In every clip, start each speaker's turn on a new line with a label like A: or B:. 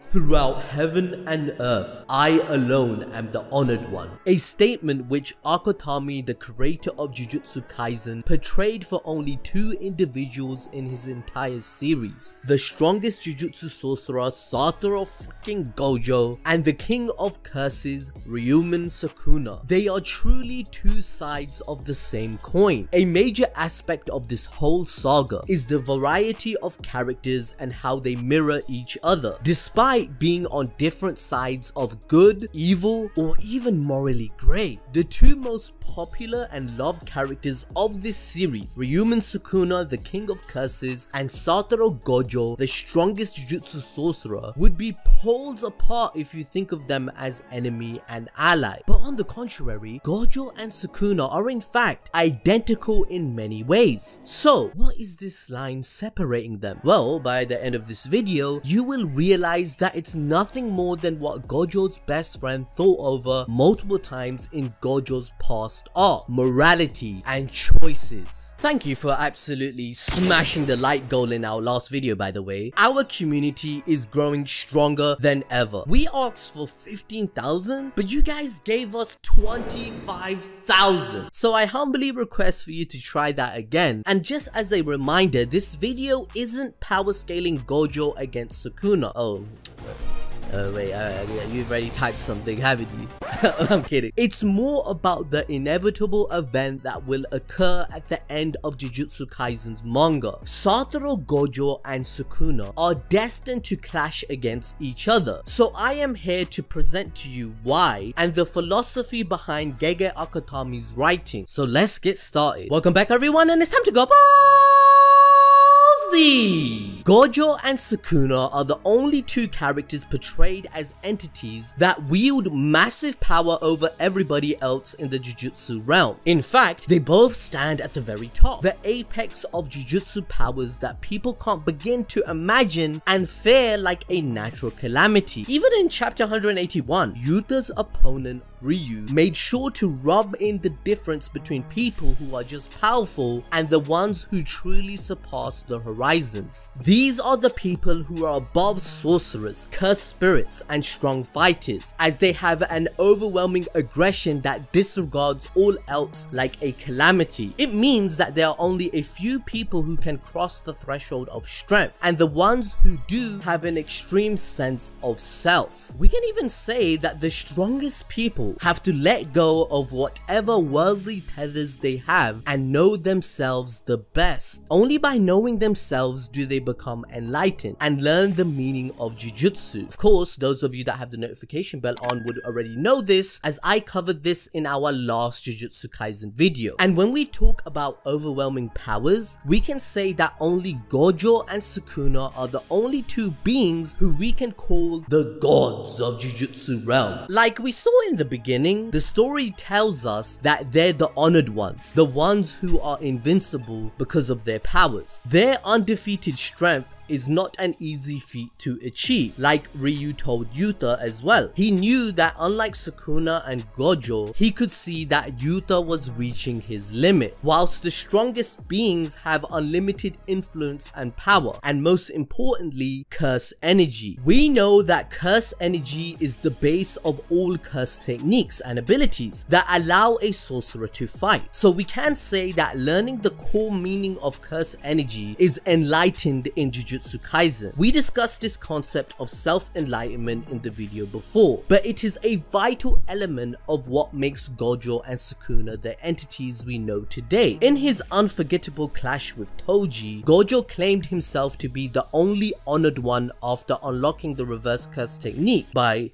A: Throughout heaven and earth, I alone am the honored one. A statement which Akutami, the creator of Jujutsu Kaisen, portrayed for only two individuals in his entire series. The strongest Jujutsu sorcerer, Satoru freaking Gojo, and the king of curses, Ryumen Sukuna. They are truly two sides of the same coin. A major aspect of this whole saga is the variety of characters and how they mirror each other, despite being on different sides of good, evil, or even morally grey. The two most popular and loved characters of this series, Ryumen Sukuna, the king of curses, and Satoru Gojo, the strongest Jujutsu sorcerer, would be poles apart if you think of them as enemy and ally. But on the contrary, Gojo and Sukuna are in fact identical in many ways. So what is this line separating them? Well, by the end of this video, you will realize that it's nothing more than what Gojo's best friend thought over multiple times in Gojo's past arc: morality and choices. Thank you for absolutely smashing the like goal in our last video, by the way. Our community is growing stronger than ever. We asked for 15,000, but you guys gave us 25,000. So I humbly request for you to try that again. And just as a reminder, this video isn't power scaling Gojo against Sukuna. Wait, you've already typed something, haven't you? I'm kidding. It's more about the inevitable event that will occur at the end of Jujutsu Kaisen's manga. Satoru Gojo and Sukuna are destined to clash against each other. So I am here to present to you why and the philosophy behind Gege Akutami's writing. So let's get started. Welcome back everyone, and it's time to go Gojo and Sukuna are the only two characters portrayed as entities that wield massive power over everybody else in the Jujutsu realm. In fact, they both stand at the very top, the apex of Jujutsu powers that people can't begin to imagine and fear like a natural calamity. Even in chapter 181, Yuta's opponent Ryu made sure to rub in the difference between people who are just powerful and the ones who truly surpass the horizons. These are the people who are above sorcerers, cursed spirits, and strong fighters, as they have an overwhelming aggression that disregards all else like a calamity. It means that there are only a few people who can cross the threshold of strength, and the ones who do have an extreme sense of self. We can even say that the strongest people have to let go of whatever worldly tethers they have and know themselves the best. Only by knowing themselves do they become enlightened and learn the meaning of Jujutsu. Of course, those of you that have the notification bell on would already know this, as I covered this in our last Jujutsu Kaisen video. And when we talk about overwhelming powers, we can say that only Gojo and Sukuna are the only two beings who we can call the gods of Jujutsu realm. Like we saw in the beginning, the story tells us that they're the honored ones, the ones who are invincible because of their powers. Their undefeated strength is not an easy feat to achieve, like Ryu told Yuta as well. He knew that unlike Sukuna and Gojo, he could see that Yuta was reaching his limit, whilst the strongest beings have unlimited influence and power, and most importantly, curse energy. We know that curse energy is the base of all curse techniques and abilities that allow a sorcerer to fight. So we can say that learning the core meaning of curse energy is enlightened in Jujutsu Kaisen. We discussed this concept of self-enlightenment in the video before, but it is a vital element of what makes Gojo and Sukuna the entities we know today. In his unforgettable clash with Toji, Gojo claimed himself to be the only honored one after unlocking the reverse curse technique by,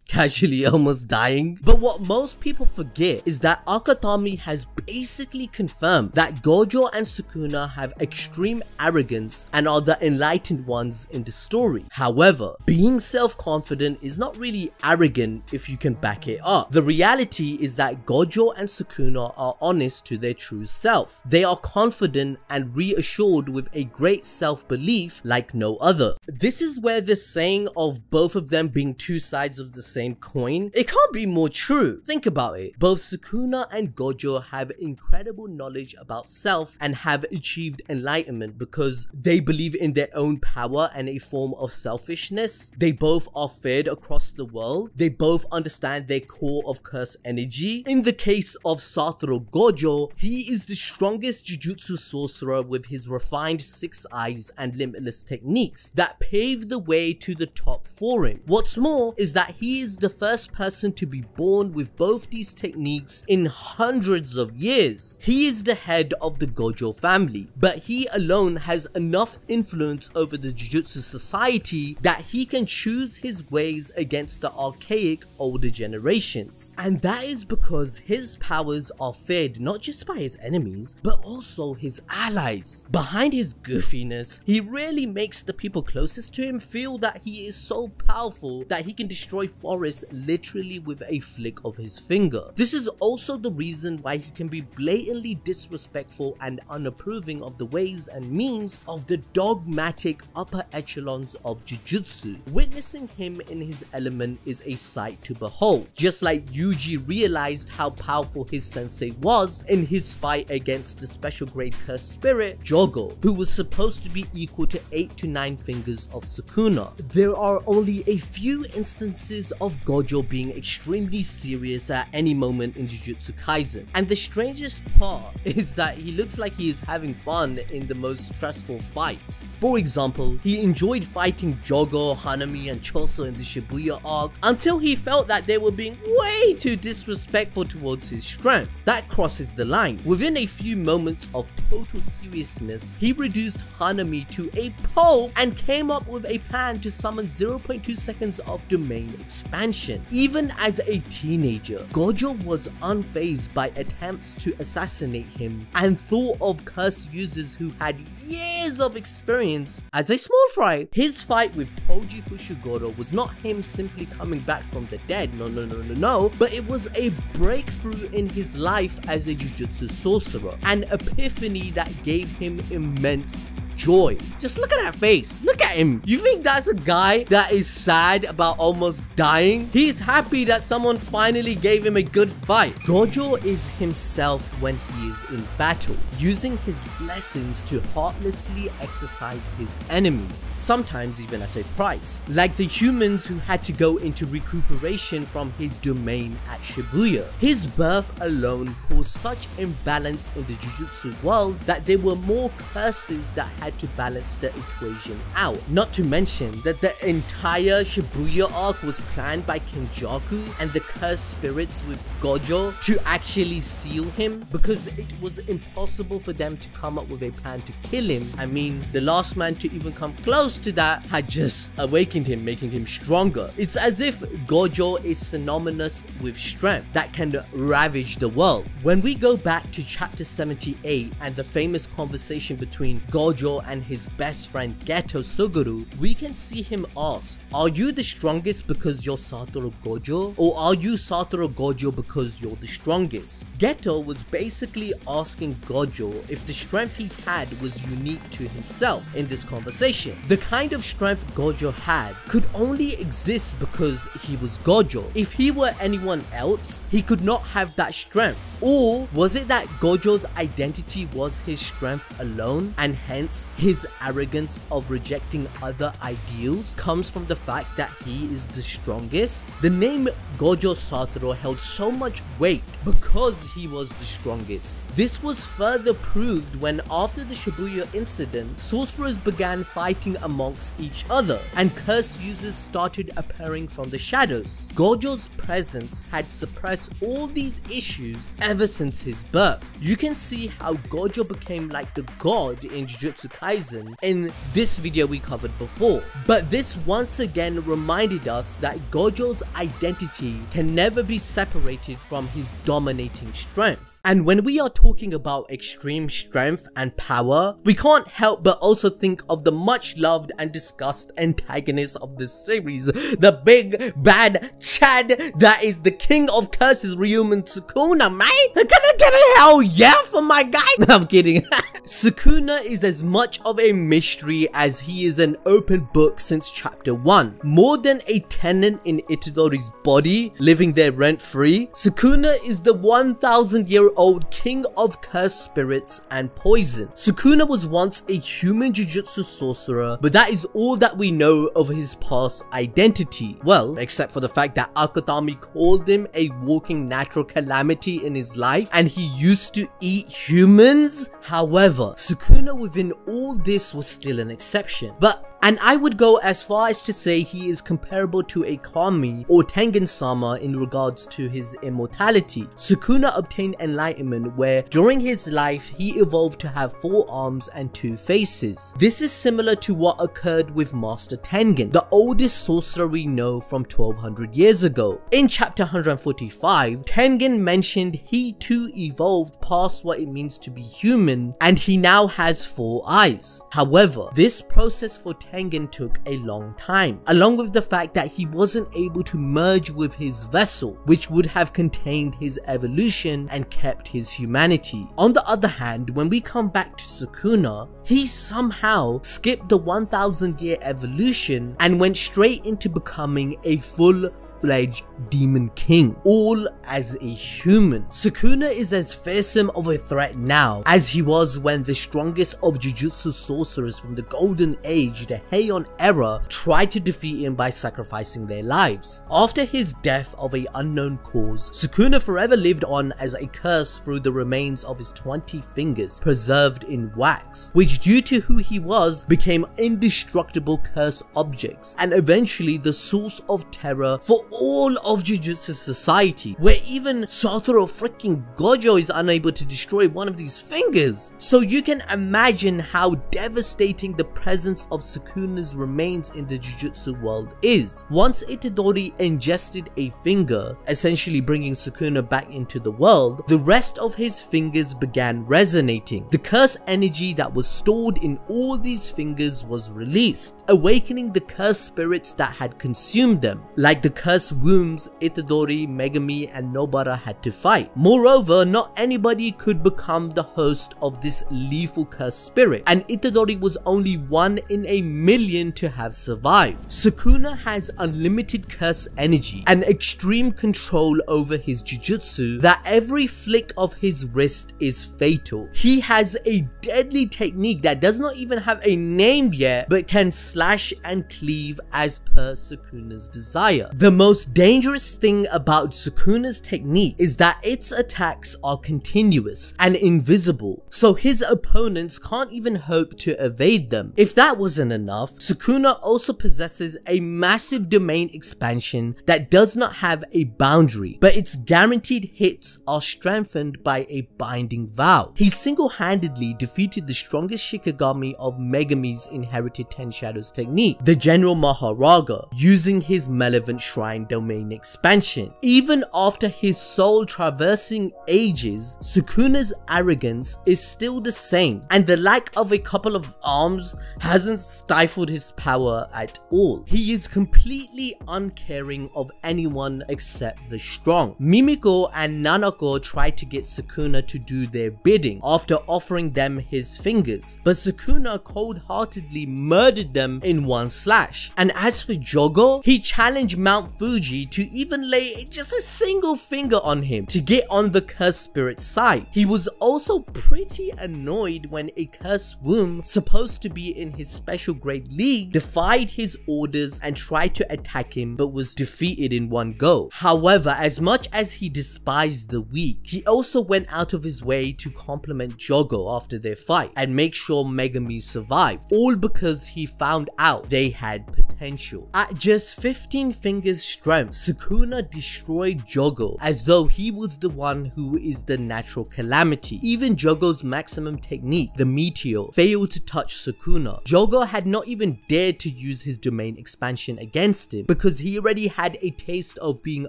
A: casually almost dying. But what most people forget is that Akutami has basically confirmed that Gojo and Sukuna have extreme arrogance and are the enlightened ones in the story. However, being self-confident is not really arrogant if you can back it up. The reality is that Gojo and Sukuna are honest to their true self. They are confident and reassured with a great self-belief like no other. This is where the saying of both of them being two sides of the same coin? It can't be more true. Think about it. Both Sukuna and Gojo have incredible knowledge about self and have achieved enlightenment because they believe in their own power and a form of selfishness. They both are feared across the world. They both understand their core of curse energy. In the case of Satoru Gojo, he is the strongest Jujutsu sorcerer with his refined 6 eyes and limitless techniques that pave the way to the top for him. What's more is that he is the first person to be born with both these techniques in hundreds of years. He is the head of the Gojo family, but he alone has enough influence over the Jujutsu society that he can choose his ways against the archaic older generations. And that is because his powers are feared not just by his enemies, but also his allies. Behind his goofiness, he really makes the people closest to him feel that he is so powerful that he can destroy forests literally with a flick of his finger. This is also the reason why he can be blatantly disrespectful and unapproving of the ways and means of the dogmatic upper echelons of Jujutsu. Witnessing him in his element is a sight to behold. Just like Yuji realized how powerful his sensei was in his fight against the special grade cursed spirit Jogo, who was supposed to be equal to 8 to 9 fingers of Sukuna. There are only a few instances of Gojo being extremely serious at any moment in Jujutsu Kaisen, and the strangest part is that he looks like he is having fun in the most stressful fights. For example, he enjoyed fighting Jogo, Hanami and Choso in the Shibuya arc until he felt that they were being way too disrespectful towards his strength. That crosses the line. Within a few moments of total seriousness, he reduced Hanami to a pulp and came up with a plan to summon 0.2 seconds of domain expansion. Even as a teenager, Gojo was unfazed by attempts to assassinate him and thought of curse users who had years of experience as a small fry. His fight with Toji Fushiguro was not him simply coming back from the dead, no, but it was a breakthrough in his life as a Jujutsu sorcerer, an epiphany that gave him immense joy. Just look at that face. Look at him. You think that's a guy that is sad about almost dying? He's happy that someone finally gave him a good fight. Gojo is himself when he is in battle, using his blessings to heartlessly exercise his enemies, sometimes even at a price, like the humans who had to go into recuperation from his domain at Shibuya. His birth alone caused such imbalance in the Jujutsu world that there were more curses that had to balance the equation out. Not to mention that the entire Shibuya arc was planned by Kenjaku and the cursed spirits with Gojo to actually seal him, because it was impossible for them to come up with a plan to kill him. I mean, the last man to even come close to that had just awakened him, making him stronger. It's as if Gojo is synonymous with strength that can ravage the world. When we go back to chapter 78 and the famous conversation between Gojo and his best friend Geto Suguru, we can see him ask, "Are you the strongest because you're Satoru Gojo? Or are you Satoru Gojo because you're the strongest?" Geto was basically asking Gojo if the strength he had was unique to himself in this conversation. The kind of strength Gojo had could only exist because he was Gojo. If he were anyone else, he could not have that strength. Or was it that Gojo's identity was his strength alone, and hence his arrogance of rejecting other ideals comes from the fact that he is the strongest? The name Gojo Satoru held so much weight because he was the strongest. This was further proved when, after the Shibuya incident, sorcerers began fighting amongst each other and curse users started appearing from the shadows. Gojo's presence had suppressed all these issues ever since his birth. You can see how Gojo became like the god in Jujutsu Kaisen in this video we covered before. But this once again reminded us that Gojo's identity can never be separated from his dominating strength. And when we are talking about extreme strength and power, we can't help but also think of the much loved and discussed antagonist of this series, the big bad Chad that is the king of curses, Ryumen Sukuna, man. Can I get a hell yeah for my guy? No, I'm kidding. Sukuna is as much of a mystery as he is an open book since chapter 1. More than a tenant in Itadori's body, living there rent-free, Sukuna is the 1,000-year-old king of cursed spirits and poison. Sukuna was once a human jujutsu sorcerer, but that is all that we know of his past identity. Well, except for the fact that Akutami called him a walking natural calamity in his life, and he used to eat humans. However, Sukuna within all this was still an exception. And I would go as far as to say he is comparable to a Kami or Tengen-sama in regards to his immortality. Sukuna obtained enlightenment where during his life he evolved to have 4 arms and 2 faces. This is similar to what occurred with Master Tengen, the oldest sorcerer we know from 1200 years ago. In chapter 145, Tengen mentioned he too evolved past what it means to be human, and he now has 4 eyes. However, this process for Tengen took a long time, along with the fact that he wasn't able to merge with his vessel, which would have contained his evolution and kept his humanity. On the other hand, when we come back to Sukuna, he somehow skipped the 1,000-year evolution and went straight into becoming a full-fledged demon king, all as a human. Sukuna is as fearsome of a threat now as he was when the strongest of jujutsu sorcerers from the golden age, the Heian era, tried to defeat him by sacrificing their lives. After his death of an unknown cause, Sukuna forever lived on as a curse through the remains of his 20 fingers preserved in wax, which due to who he was became indestructible curse objects and eventually the source of terror for all of Jujutsu society, where even Satoru freaking Gojo is unable to destroy one of these fingers. So you can imagine how devastating the presence of Sukuna's remains in the Jujutsu world is. Once Itadori ingested a finger, essentially bringing Sukuna back into the world, the rest of his fingers began resonating. The curse energy that was stored in all these fingers was released, awakening the cursed spirits that had consumed them, like the cursed wombs Itadori, Megumi and Nobara had to fight. Moreover, not anybody could become the host of this lethal cursed spirit, and Itadori was only 1 in a million to have survived. Sukuna has unlimited curse energy and extreme control over his jujutsu that every flick of his wrist is fatal. He has a deadly technique that does not even have a name yet but can slash and cleave as per Sukuna's desire. The most dangerous thing about Sukuna's technique is that its attacks are continuous and invisible, so his opponents can't even hope to evade them. If that wasn't enough, Sukuna also possesses a massive domain expansion that does not have a boundary, but its guaranteed hits are strengthened by a binding vow. He single-handedly defeated the strongest Shikigami of Megumi's inherited Ten Shadows technique, the General Maharaga, using his Malevolent Shrine domain expansion. Even after his soul traversing ages, Sukuna's arrogance is still the same, and the lack of a couple of arms hasn't stifled his power at all. He is completely uncaring of anyone except the strong. Mimiko and Nanako tried to get Sukuna to do their bidding after offering them his fingers, but Sukuna cold-heartedly murdered them in one slash. And as for Jogo, he challenged Mount Fuji to even lay just a single finger on him to get on the cursed spirit's side. He was also pretty annoyed when a cursed womb, supposed to be in his special grade league, defied his orders and tried to attack him but was defeated in one go. However, as much as he despised the weak, he also went out of his way to compliment Jogo after their fight and make sure Megumi survived, all because he found out they had potential. At just 15 fingers strength, Sukuna destroyed Jogo as though he was the one who is the natural calamity. Even Jogo's maximum technique, the Meteor, failed to touch Sukuna. Jogo had not even dared to use his domain expansion against him because he already had a taste of being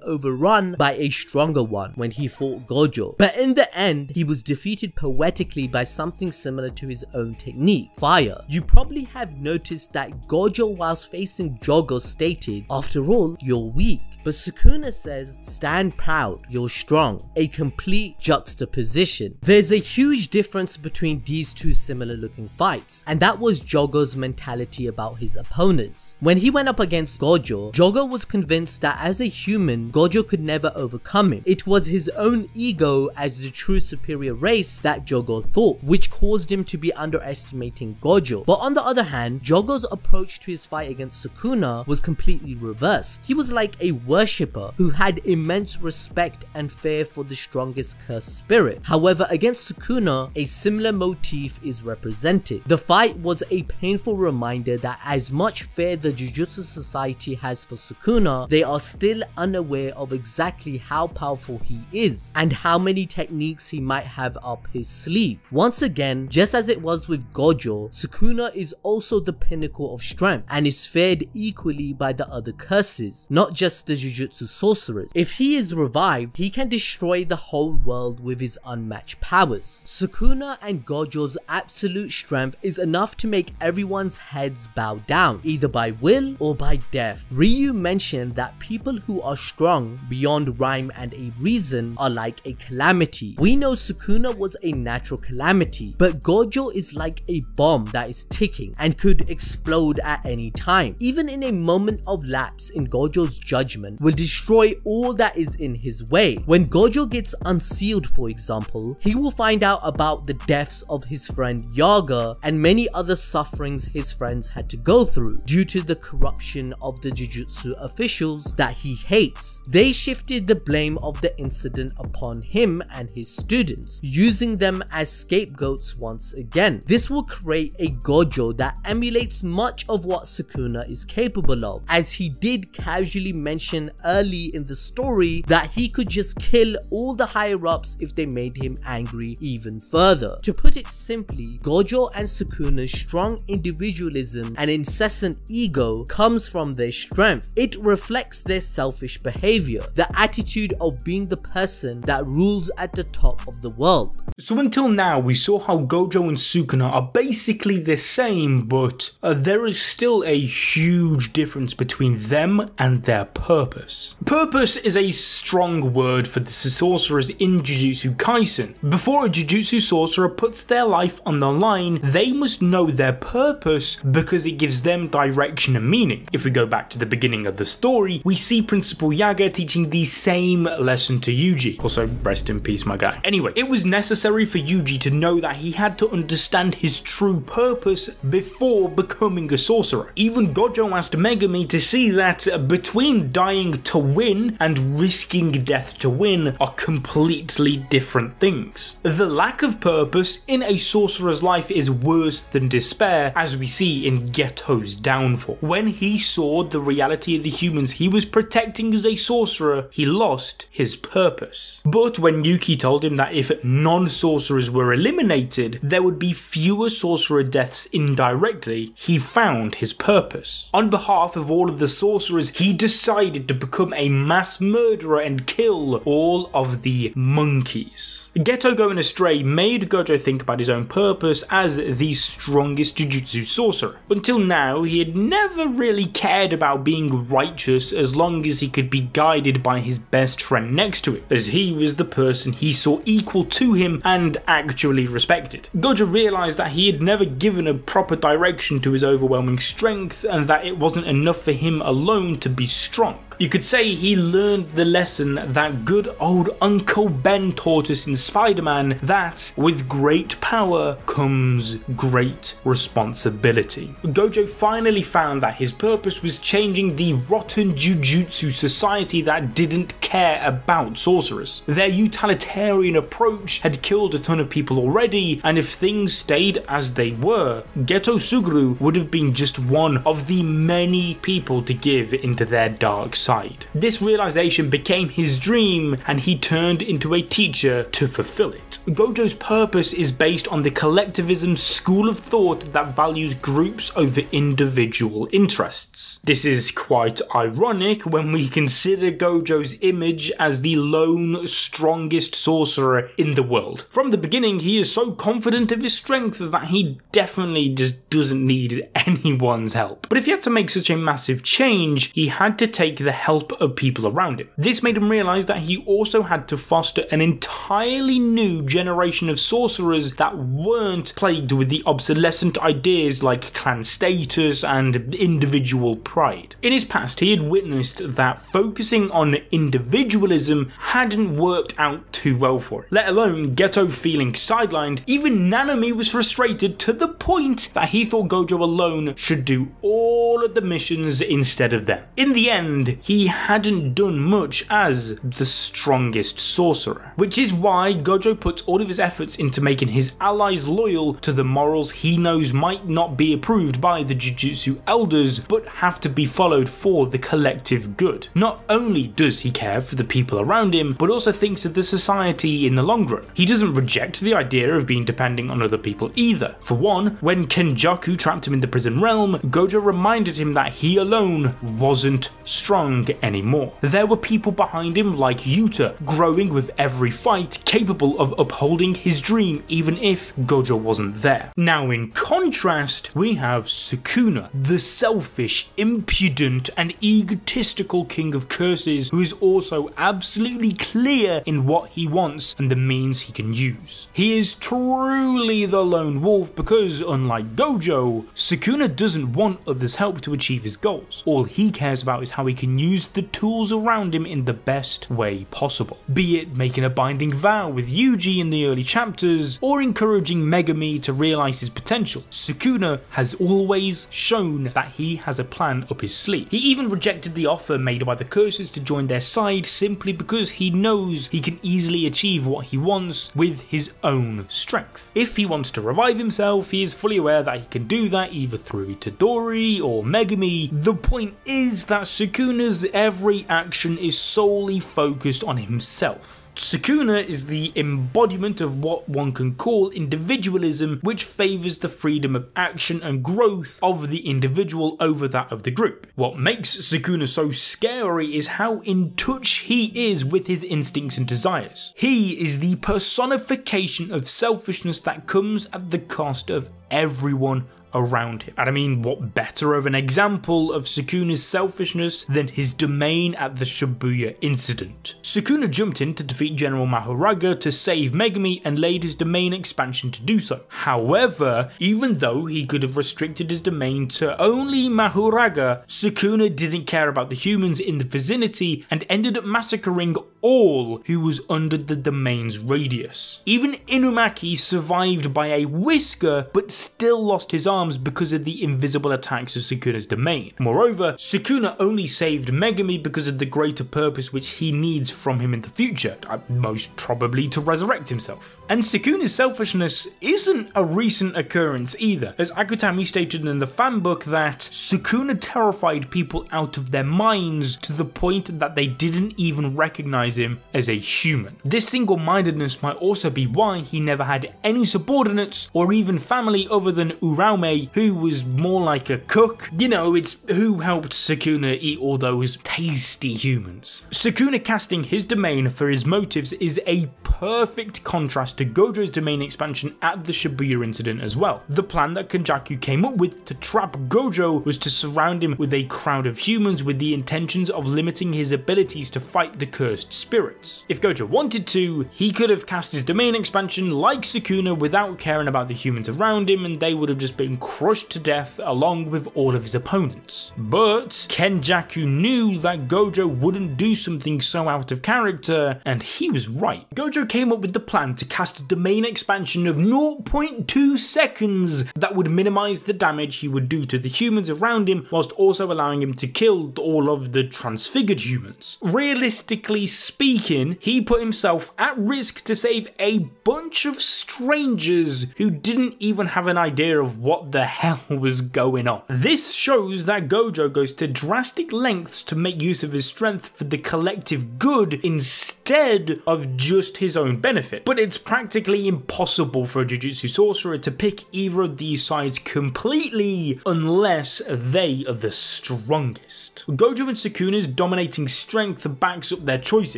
A: overrun by a stronger one when he fought Gojo. But in the end, he was defeated poetically by something similar to his own technique, fire. You probably have noticed that Gojo whilst facing Jogo stated, "After all, you're weak." but Sukuna says, stand proud, you're strong. A complete juxtaposition. There's a huge difference between these two similar looking fights, and that was Jogo's mentality about his opponents. When he went up against Gojo, Jogo was convinced that as a human, Gojo could never overcome him. It was his own ego as the true superior race that Jogo thought, which caused him to be underestimating Gojo. But on the other hand, Jogo's approach to his fight against Sukuna was completely reversed. He was like a worshipper who had immense respect and fear for the strongest cursed spirit. However, against Sukuna, a similar motif is represented. The fight was a painful reminder that as much fear the Jujutsu Society has for Sukuna, they are still unaware of exactly how powerful he is and how many techniques he might have up his sleeve. Once again, just as it was with Gojo, Sukuna is also the pinnacle of strength and is feared equally by the other curses, not just the Jujutsu sorcerers. If he is revived, he can destroy the whole world with his unmatched powers. Sukuna and Gojo's absolute strength is enough to make everyone's heads bow down, either by will or by death. Ryu mentioned that people who are strong beyond rhyme and a reason are like a calamity. We know Sukuna was a natural calamity, but Gojo is like a bomb that is ticking and could explode at any time. Even in a moment of lapse in Gojo's judgment will destroy all that is in his way. When Gojo gets unsealed, for example, he will find out about the deaths of his friend Yaga and many other sufferings his friends had to go through due to the corruption of the Jujutsu officials that he hates. They shifted the blame of the incident upon him and his students, using them as scapegoats once again. This will create a Gojo that emulates much of what Sukuna is capable of, as he did casually mention early in the story that he could just kill all the higher ups if they made him angry even further. To put it simply, Gojo and Sukuna's strong individualism and incessant ego comes from their strength. It reflects their selfish behavior, the attitude of being the person that rules at the top of the world.
B: So until now, we saw how Gojo and Sukuna are basically the same, but there is still a huge difference between them and their purpose. Purpose is a strong word for the sorcerers in Jujutsu Kaisen. Before a Jujutsu sorcerer puts their life on the line, they must know their purpose because it gives them direction and meaning. If we go back to the beginning of the story, we see Principal Yaga teaching the same lesson to Yuji. Also, rest in peace, my guy. Anyway, it was necessary for Yuji to know that he had to understand his true purpose before becoming a sorcerer. Even Gojo asked Megumi to see that between dying to win and risking death to win are completely different things. The lack of purpose in a sorcerer's life is worse than despair, as we see in Geto's downfall. When he saw the reality of the humans he was protecting as a sorcerer, he lost his purpose. But when Yuki told him that if non-sorcerers were eliminated, there would be fewer sorcerer deaths indirectly, he found his purpose. On behalf of all of the sorcerers, he decided to become a mass murderer and kill all of the monkeys. Geto going astray made Gojo think about his own purpose as the strongest Jujutsu sorcerer. Until now, he had never really cared about being righteous as long as he could be guided by his best friend next to him, as he was the person he saw equal to him and actually respected. Gojo realised that he had never given a proper direction to his overwhelming strength and that it wasn't enough for him alone to be strong. You could say he learned the lesson that good old Uncle Ben taught us in Spider-Man, that with great power comes great responsibility. Gojo finally found that his purpose was changing the rotten Jujutsu society that didn't care about sorcerers. Their utilitarian approach had killed a ton of people already, and if things stayed as they were, Geto Suguru would have been just one of the many people to give into their dark side. This realization became his dream, and he turned into a teacher to fulfill it. Gojo's purpose is based on the collectivism school of thought that values groups over individual interests. This is quite ironic when we consider Gojo's image as the lone strongest sorcerer in the world. From the beginning, he is so confident of his strength that he definitely just doesn't need anyone's help. But if he had to make such a massive change, he had to take the help of people around him. This made him realize that he also had to foster an entirely new generation of sorcerers that weren't plagued with the obsolescent ideas like clan status and individual pride. In his past, he had witnessed that focusing on individualism hadn't worked out too well for it, let alone Geto feeling sidelined. Even Nanami was frustrated to the point that he thought Gojo alone should do all of the missions instead of them. In the end, he hadn't done much as the strongest sorcerer, which is why Gojo puts all of his efforts into making his allies loyal to the morals he knows might not be approved by the Jujutsu elders, but have to be followed for the collective good. Not only does he care for the people around him, but also thinks of the society in the long run. He doesn't reject the idea of being dependent on other people either. For one, when Kenjaku trapped him in the prison realm, Gojo reminded him that he alone wasn't strong anymore. There were people behind him like Yuta, growing with every fight, capable of upholding his dream even if Gojo wasn't there. Now in contrast, we have Sukuna, the selfish, impudent and egotistical king of curses, who is also absolutely clear in what he wants and the means he can use. He is truly the lone wolf because, unlike Gojo, Sukuna doesn't want others' help to achieve his goals. All he cares about is how he can use the tools around him in the best way possible, be it making a binding vow with Yuji in the early chapters or encouraging Megumi to realize his potential. Sukuna has always shown that he has a plan up his sleeve. He even rejected the offer made by the curses to join their side simply because he knows he can easily achieve what he wants with his own strength. If he wants to revive himself, he is fully aware that he can do that either through Itadori or Megumi. The point is that Sukuna's every action is solely focused on himself. Sukuna is the embodiment of what one can call individualism, which favours the freedom of action and growth of the individual over that of the group. What makes Sukuna so scary is how in touch he is with his instincts and desires. He is the personification of selfishness that comes at the cost of everyone around him. And I mean, what better of an example of Sukuna's selfishness than his domain at the Shibuya incident? Sukuna jumped in to defeat General Mahoraga to save Megumi and laid his domain expansion to do so. However, even though he could have restricted his domain to only Mahoraga, Sukuna didn't care about the humans in the vicinity and ended up massacring all who was under the domain's radius. Even Inumaki survived by a whisker but still lost his arms because of the invisible attacks of Sukuna's domain. Moreover, Sukuna only saved Megumi because of the greater purpose which he needs from him in the future, most probably to resurrect himself. And Sukuna's selfishness isn't a recent occurrence either, as Akutami stated in the fanbook that Sukuna terrified people out of their minds to the point that they didn't even recognize him as a human. This single-mindedness might also be why he never had any subordinates or even family other than Uraume, who was more like a cook. You know, it's who helped Sukuna eat all those tasty humans. Sukuna casting his domain for his motives is a perfect contrast to Gojo's domain expansion at the Shibuya incident as well. The plan that Kenjaku came up with to trap Gojo was to surround him with a crowd of humans with the intentions of limiting his abilities to fight the cursed spirits. If Gojo wanted to, he could have cast his domain expansion like Sukuna without caring about the humans around him, and they would have just been crushed to death along with all of his opponents. But Kenjaku knew that Gojo wouldn't do something so out of character, and he was right. Gojo came up with the plan to cast a domain expansion of 0.2 seconds that would minimize the damage he would do to the humans around him, whilst also allowing him to kill all of the transfigured humans. Realistically speaking, he put himself at risk to save a bunch of strangers who didn't even have an idea of what the hell was going on. This shows that Gojo goes to drastic lengths to make use of his strength for the collective good instead of just his own benefit. But it's practically impossible for a Jujutsu sorcerer to pick either of these sides completely unless they are the strongest. Gojo and Sukuna's dominating strength backs up their choices.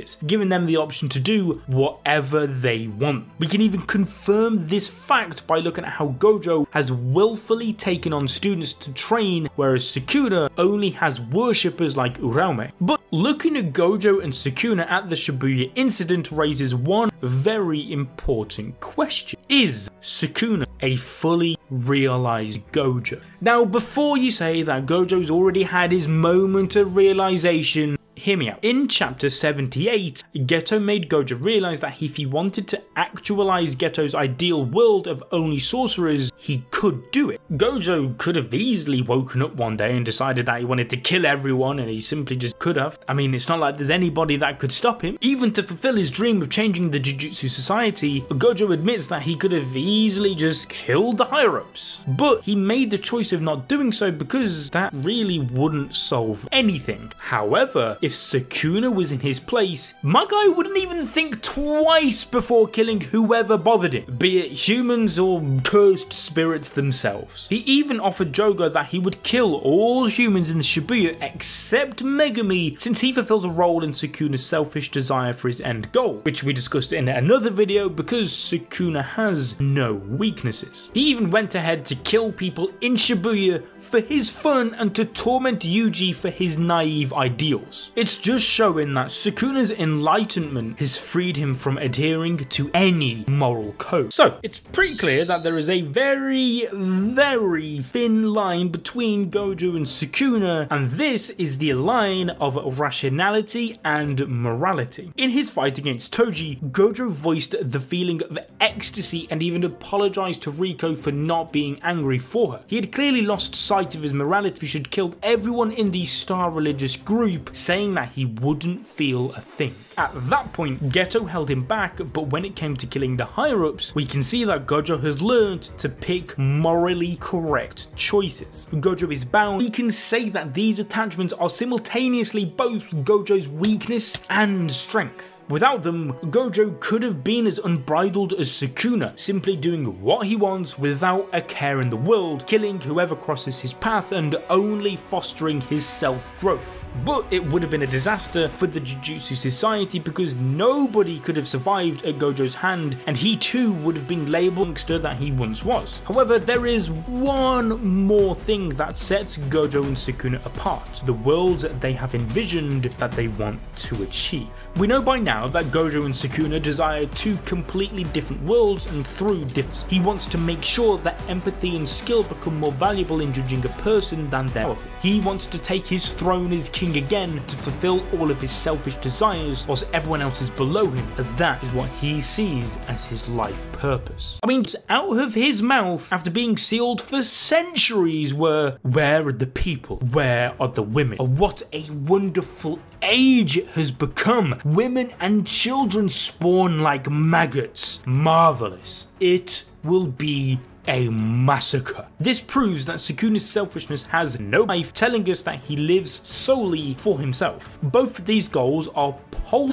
B: choices, giving them the option to do whatever they want. We can even confirm this fact by looking at how Gojo has willfully taken on students to train, whereas Sukuna only has worshippers like Uraume. But looking at Gojo and Sukuna at the Shibuya incident raises one very important question. Is Sukuna a fully realized Gojo? Now, before you say that Gojo's already had his moment of realization, hear me out. In chapter 78, Geto made Gojo realize that if he wanted to actualize Geto's ideal world of only sorcerers, he could do it. Gojo could have easily woken up one day and decided that he wanted to kill everyone, and he simply just could have. I mean, it's not like there's anybody that could stop him. Even to fulfill his dream of changing the Jujutsu Society, Gojo admits that he could have easily just killed the higher-ups. But he made the choice of not doing so because that really wouldn't solve anything. However, if Sukuna was in his place, my guy wouldn't even think twice before killing whoever bothered him, be it humans or cursed spirits themselves. He even offered Jogo that he would kill all humans in the Shibuya except Megumi, since he fulfills a role in Sukuna's selfish desire for his end goal, which we discussed in another video because Sukuna has no weaknesses. He even went ahead to kill people in Shibuya for his fun and to torment Yuji for his naive ideals. It's just showing that Sukuna's enlightenment has freed him from adhering to any moral code. So it's pretty clear that there is a very, very thin line between Gojo and Sukuna, and this is the line of rationality and morality. In his fight against Toji, Gojo voiced the feeling of ecstasy and even apologized to Riko for not being angry for her. He had clearly lost sight of his morality. He should kill everyone in the Star religious group, saying that he wouldn't feel a thing. At that point, Geto held him back, but when it came to killing the higher-ups, we can see that Gojo has learned to pick morally correct choices. Gojo is bound. We can say that these attachments are simultaneously both Gojo's weakness and strength. Without them, Gojo could have been as unbridled as Sukuna, simply doing what he wants without a care in the world, killing whoever crosses his path and only fostering his self-growth. But it would have been a disaster for the Jujutsu Society because nobody could have survived at Gojo's hand, and he too would have been labelled the gangster that he once was. However, there is one more thing that sets Gojo and Sukuna apart: the worlds they have envisioned that they want to achieve. We know by now that Gojo and Sukuna desire two completely different worlds, and through difference, he wants to make sure that empathy and skill become more valuable in judging a person than their powerful. He wants to take his throne as king again to fulfill all of his selfish desires whilst everyone else is below him, as that is what he sees as his life purpose. I mean, out of his mouth after being sealed for centuries were, "Where are the people? Where are the women?" Oh, what a wonderful age it has become. Women and children spawn like maggots. Marvelous. It will be a massacre. This proves that Sukuna's selfishness has no life, telling us that he lives solely for himself. Both of these goals are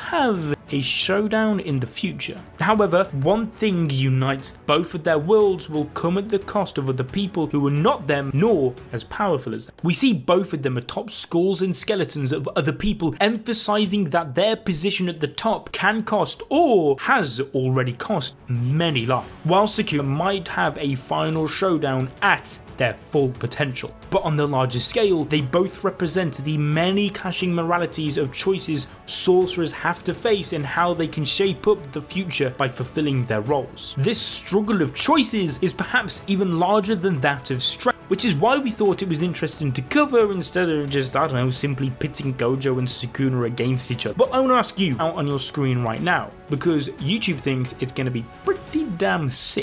B: have a showdown in the future. However, one thing unites both of their worlds will come at the cost of other people who are not them nor as powerful as them. We see both of them atop skulls and skeletons of other people, emphasizing that their position at the top can cost or has already cost many lives, while Sukuna might have a final showdown at their full potential. But on the larger scale, they both represent the many clashing moralities of choices sorcerers have to face and how they can shape up the future by fulfilling their roles. This struggle of choices is perhaps even larger than that of strength, which is why we thought it was interesting to cover instead of just, I don't know, simply pitting Gojo and Sukuna against each other. But I want to ask you out on your screen right now, because YouTube thinks it's going to be pretty damn sick.